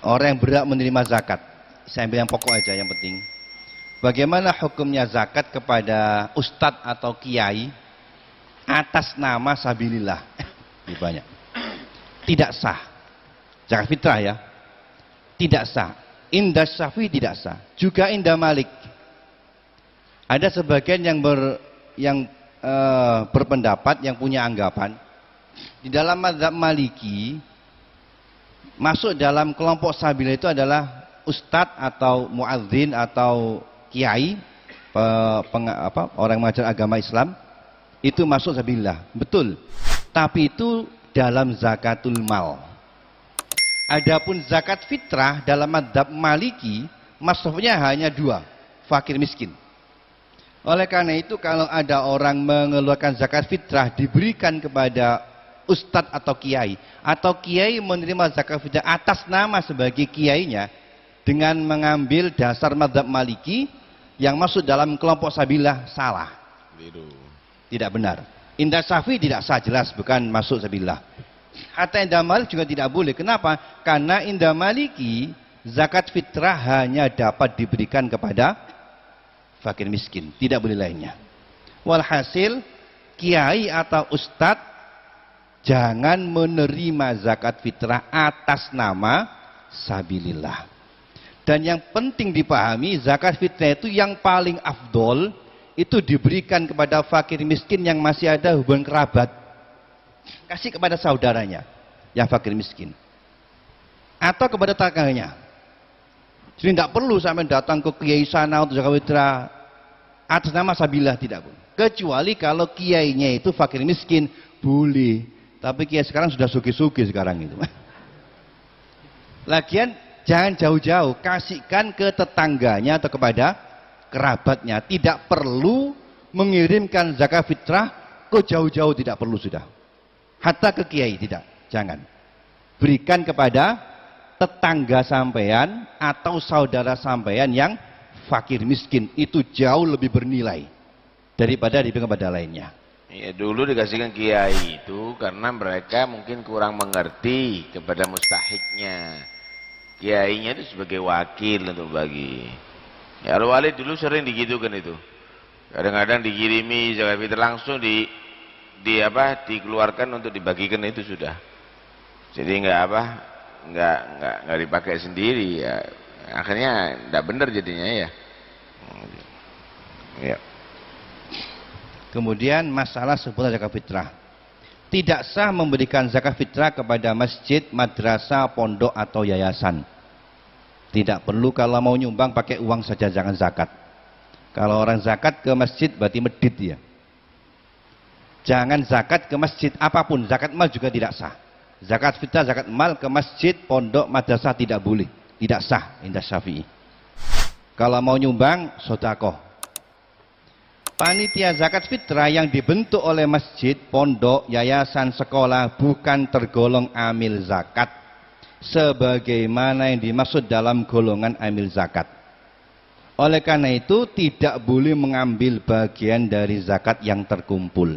orang yang berhak menerima zakat. Saya ambil yang pokok aja, yang penting. Bagaimana hukumnya zakat kepada ustadz atau kiai atas nama sabilillah? Lebih banyak. Tidak sah. Zakat fitrah ya. Tidak sah. Indah Syafi'i tidak sah. Juga Indah Malik. Ada sebagian yang berpendapat, yang punya anggapan di dalam mazhab Maliki masuk dalam kelompok sabilillah itu adalah ustadz atau muadzin atau kiai, orang mengajar agama Islam, itu masuk sabilillah. Betul. Tapi itu dalam zakatul mal. Adapun zakat fitrah dalam mazhab Maliki masuknya hanya dua, fakir miskin. Oleh karena itu kalau ada orang mengeluarkan zakat fitrah diberikan kepada ustadz atau kiai menerima zakat fitrah atas nama sebagai kiainya dengan mengambil dasar mazhab Maliki yang masuk dalam kelompok sabilillah, salah. Tidak benar. Indah Syafi'i tidak sah, jelas bukan masuk sabilillah. Hatta Indah Malik juga tidak boleh. Kenapa? Karena Indah Maliki zakat fitrah hanya dapat diberikan kepada fakir miskin, tidak boleh lainnya. Walhasil kiai atau ustadz jangan menerima zakat fitrah atas nama sabilillah. Dan yang penting dipahami, zakat fitrah itu yang paling afdol itu diberikan kepada fakir miskin yang masih ada hubungan kerabat. Kasih kepada saudaranya yang fakir miskin atau kepada tetangganya. Jadi tidak perlu sampai datang ke kiai sana untuk zakat fitrah atas nama sabilillah, tidak pun. Kecuali kalau kiainya itu fakir miskin, boleh. Tapi kiai sekarang sudah sugi-sugi sekarang itu. Lagian jangan jauh-jauh, kasihkan ke tetangganya atau kepada kerabatnya. Tidak perlu mengirimkan zakat fitrah ke jauh-jauh, tidak perlu sudah. Hatta ke kiai tidak, jangan. Berikan kepada tetangga sampean atau saudara sampean yang fakir miskin, itu jauh lebih bernilai daripada diberikan kepada lainnya. Ya, dulu dikasihkan kiai itu karena mereka mungkin kurang mengerti kepada mustahiknya. Kiainya itu sebagai wakil untuk bagi. Ya, al-wali dulu sering digitukan itu. Kadang-kadang dikirimi zakat fitrah langsung dikeluarkan untuk dibagikan, itu sudah. Jadi nggak dipakai sendiri ya. Akhirnya nggak benar jadinya ya. Ya. Kemudian masalah seputar zakat fitrah. Tidak sah memberikan zakat fitrah kepada masjid, madrasah, pondok atau yayasan. Tidak perlu. Kalau mau nyumbang pakai uang saja, jangan zakat. Kalau orang zakat ke masjid berarti medit ya. Jangan zakat ke masjid apapun, zakat mal juga tidak sah. Zakat fitrah, zakat mal ke masjid, pondok, madrasah tidak boleh, tidak sah Indah Syafi'i. Kalau mau nyumbang, sedekah. Panitia zakat fitrah yang dibentuk oleh masjid, pondok, yayasan, sekolah bukan tergolong amil zakat sebagaimana yang dimaksud dalam golongan amil zakat. Oleh karena itu tidak boleh mengambil bagian dari zakat yang terkumpul.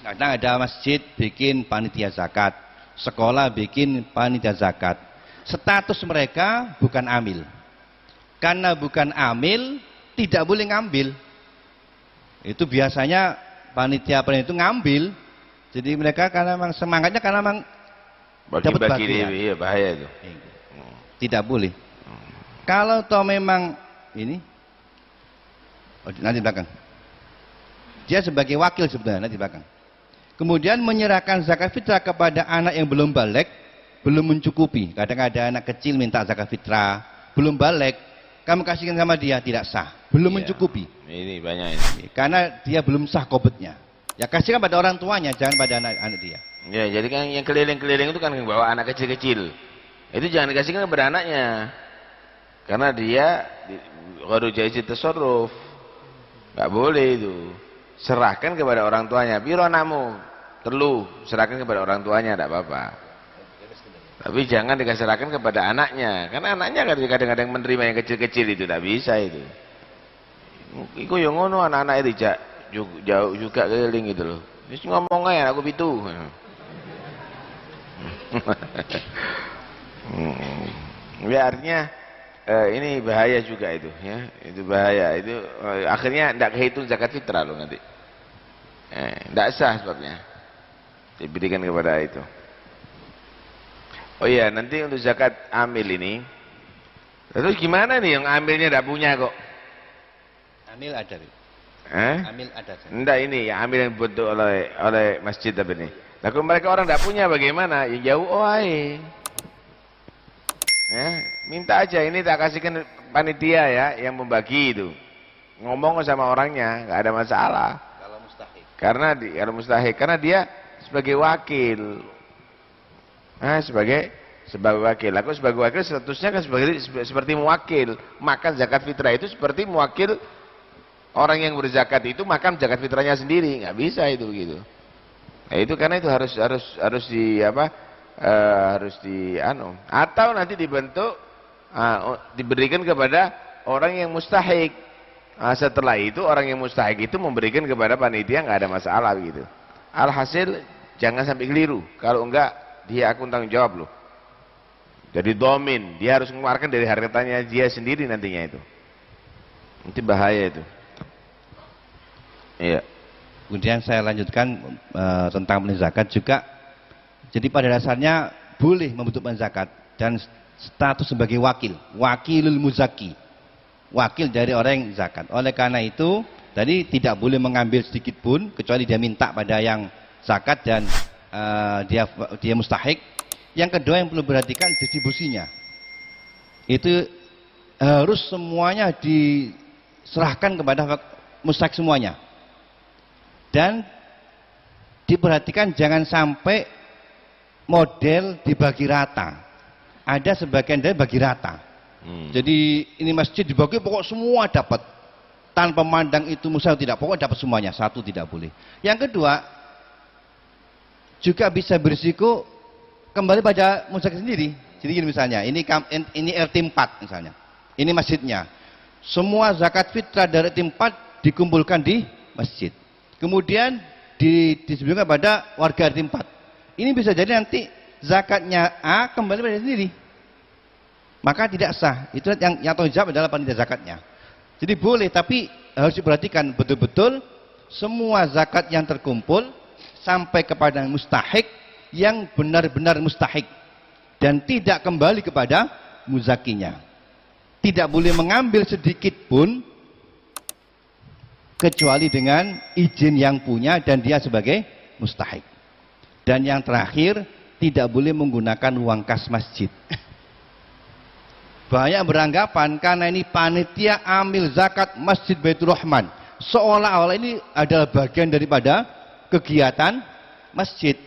Kadang ada masjid bikin panitia zakat, sekolah bikin panitia zakat. Status mereka bukan amil. Karena bukan amil, tidak boleh ngambil. Itu biasanya panitia itu ngambil. Jadi mereka karena memang semangatnya karena memang dapat bagian. Iya, bahaya itu. Tidak boleh. Kalau toh memang ini, nanti belakang. Dia sebagai wakil sebenarnya nanti belakang. Kemudian menyerahkan zakat fitrah kepada anak yang belum balik, belum mencukupi. Kadang ada anak kecil minta zakat fitrah, belum balik, kamu kasihkan sama dia, tidak sah, belum mencukupi. Ini banyak ini. Karena dia belum sah qobetnya. Ya kasihkan pada orang tuanya, jangan pada anak dia. Ya, jadi kan yang keliling-keliling itu kan bawa anak kecil-kecil. Itu jangan dikasihkan kepada anaknya. Karena dia ghairu jaiz tasarruf. Enggak boleh itu. Serahkan kepada orang tuanya. Piro anakmu? Telu, serahkan kepada orang tuanya, tidak apa-apa. Tapi jangan dikasihkan kepada anaknya, karena anaknya kadang-kadang menerima yang kecil-kecil itu, tidak bisa itu. Iku yang ngono anak-anak itu jauh juga keliling gitu loh. Terus ngomong aja aku pitu. Ya artinya ini bahaya juga itu, ya. Itu bahaya. Itu akhirnya tidak kehitung zakat fitrah loh nanti. Tidak sah sebabnya diberikan kepada itu. Oh iya, nanti untuk zakat amil ini, terus gimana nih yang amilnya tidak punya kok? Amil ada. Amil ada. Enggak, ini yang amil yang dibentuk oleh masjid tapi ini. Nah, kalau mereka orang tidak punya bagaimana? Yang jauh, ya, minta aja, ini tak kasihkan panitia ya yang membagi itu. Ngomong sama orangnya, nggak ada masalah. Kalau mustahik. Kalau mustahik, karena dia sebagai wakil. Nah, sebagai wakil. Aku sebagai wakil statusnya kan seperti mewakil. Makan zakat fitrah itu seperti mewakil orang yang berzakat itu makan zakat fitrahnya sendiri, nggak bisa itu gitu. Nah, itu karena itu harus atau nanti dibentuk diberikan kepada orang yang mustahik. Setelah itu orang yang mustahik itu memberikan kepada panitia, nggak ada masalah gitu. Alhasil jangan sampai keliru. Kalau enggak dia akun tanggung jawab loh. Jadi domin, dia harus mengeluarkan dari hartanya dia sendiri nantinya itu. Nanti bahaya itu. Iya. Kemudian saya lanjutkan tentang zakat juga. Jadi pada dasarnya boleh membentukkan zakat dan status sebagai wakilul muzaki, wakil dari orang yang zakat. Oleh karena itu tadi tidak boleh mengambil sedikit pun kecuali dia minta pada yang zakat dan dia mustahik. Yang kedua yang perlu perhatikan distribusinya, itu harus semuanya diserahkan kepada mustahik semuanya. Dan diperhatikan jangan sampai model dibagi rata. Ada sebagian dari bagi rata. Jadi ini masjid dibagi pokok semua dapat. Tanpa memandang itu musyawarah tidak, pokok dapat semuanya, satu tidak boleh. Yang kedua juga bisa berisiko kembali pada mustahik sendiri. Jadi gini misalnya, ini RT 4 misalnya. Ini masjidnya. Semua zakat fitrah dari RT 4 dikumpulkan di masjid. Kemudian disebutkan pada warga RT 4. Ini bisa jadi nanti zakatnya A kembali pada sendiri. Maka tidak sah. Itu yang tanggung jawab adalah panitia zakatnya. Jadi boleh, tapi harus diperhatikan betul-betul semua zakat yang terkumpul sampai kepada mustahik yang benar-benar mustahik dan tidak kembali kepada muzakinya. Tidak boleh mengambil sedikit pun kecuali dengan izin yang punya dan dia sebagai mustahik. Dan yang terakhir, tidak boleh menggunakan uang kas masjid. Banyak beranggapan karena ini panitia amil zakat Masjid Baitur Rahman, seolah-olah ini adalah bagian daripada kegiatan masjid.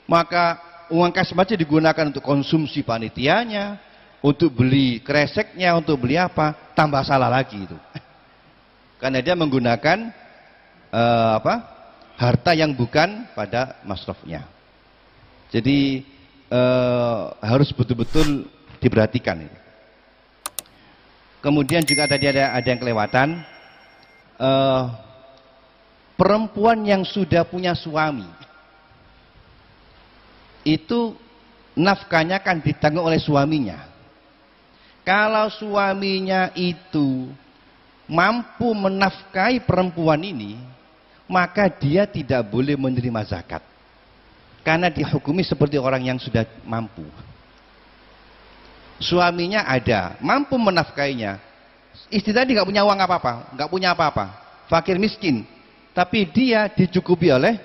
Maka uang kas masjid digunakan untuk konsumsi panitianya, untuk beli kreseknya, untuk beli apa, tambah salah lagi itu. Karena dia menggunakan harta yang bukan pada masrafnya. Jadi harus betul-betul diperhatikan. Kemudian juga tadi ada yang kelewatan, perempuan yang sudah punya suami itu nafkahnya kan ditanggung oleh suaminya. Kalau suaminya itu mampu menafkahi perempuan ini, maka dia tidak boleh menerima zakat. Karena dihukumi seperti orang yang sudah mampu. Suaminya ada, mampu menafkahinya. Istri tadi nggak punya uang apa-apa, nggak punya apa-apa, fakir miskin. Tapi dia dicukupi oleh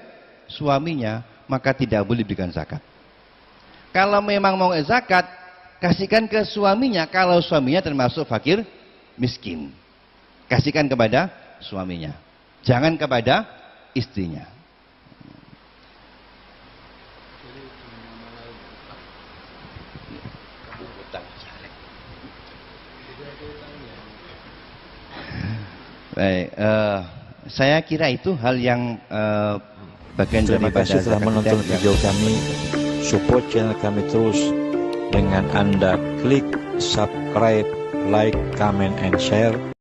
suaminya, maka tidak boleh diberikan zakat. Kalau memang mau zakat, kasihkan ke suaminya. Kalau suaminya termasuk fakir miskin, kasihkan kepada suaminya, jangan kepada istrinya. Baik, saya kira itu hal yang bagian Terima daripada kasih telah menonton video kami. Support channel kami terus dengan Anda klik subscribe, like, comment, and share.